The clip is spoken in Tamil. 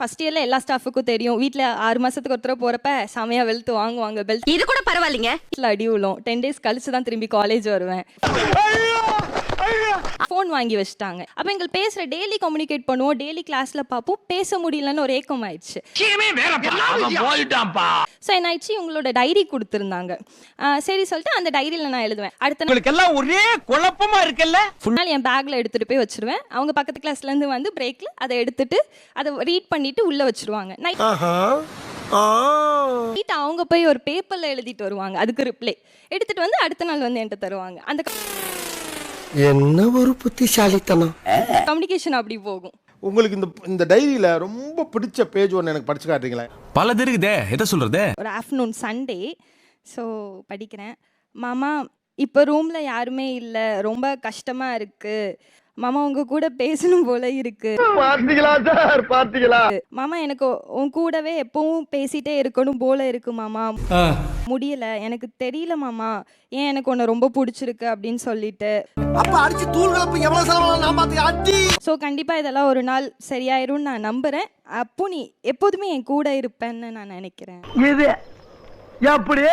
ஃபர்ஸ்ட் இயர்ல எல்லா ஸ்டாஃபுக்கும் தெரியும். வீட்ல 6 மாசத்துக்கு ஒரு தடவை போறப்ப செமையா வெளுத்து வாங்குவாங்க. பெல்ட் இது கூட பரவாயில்லைங்க. அடி விழும். 10 டேஸ் கழிச்சு தான் திரும்பி காலேஜ் வருவேன். ஃபோன் வாங்கி வச்சுட்டாங்க. அப்ப எங்க பேசுற டெய்லி கம்யூனிகேட் பண்ணுவோம், டெய்லி கிளாஸ்ல பார்ப்போம். பேச முடியலன்னு ஒரு ஏக்கம் ஆயிடுச்சு. ஸோ என்ன ஆயிடுச்சு, உங்களோட டைரி கொடுத்துருந்தாங்க. சரி சொல்லிட்டு அந்த டைரியில நான் எழுதுவேன். அடுத்த எல்லாம் ஒரே குழப்பமா இருக்குல்ல. நாள் என் பேக்ல எடுத்துட்டு போய் வச்சிருவேன். அவங்க பக்கத்து கிளாஸ்ல இருந்து வந்து பிரேக்ல அதை எடுத்துட்டு அதை ரீட் பண்ணிட்டு உள்ள வச்சிருவாங்க. நைட் அவங்க போய் ஒரு பேப்பர்ல எழுதிட்டு வருவாங்க. அதுக்கு ரிப்ளை எடுத்துட்டு வந்து அடுத்த நாள் வந்து என்கிட்ட தருவாங்க. அந்த என்ன ஒரு புத்திசாலித்தனம். கம்யூனிகேஷன் அப்படி போகும். உங்களுக்கு இந்த டைரியில ரொம்ப பிடிச்ச பேஜ் ஒன்று எனக்கு படிச்சு காட்டுறீங்களா? பலது இருக்குதே, எதை சொல்றது? ஒரு ஆஃப்டர்நூன் சண்டே. ஸோ படிக்கிறேன். மாமா இப்போ ரூம்ல யாருமே இல்லை, ரொம்ப கஷ்டமா இருக்கு மாமா, உங்க கூட பேசணும் போல இருக்கு. பாத்தீங்களா சார், பாத்தீங்களா மாமா, எனக்கு உன் கூடவே எப்பவும் பேசிட்டே இருக்கணும் போல இருக்கு மாமா, முடியல, எனக்கு தெரியல மாமா, ஏன் எனக்கு உன்னை ரொம்ப பிடிச்சிருக்கு அப்படின்னு சொல்லிட்டு. அப்ப அடிச்சு தூள் கலப்பு எவ்வளவு செலவாகும் நான் பாத்து அடி. ஸோ கண்டிப்பா இதெல்லாம் ஒரு நாள் சரியாயிரும்னு நான் நம்புறேன். அப்போ நீ எப்போதுமே என் கூட இருப்பேன்னு நான் நினைக்கிறேன். இது எப்படி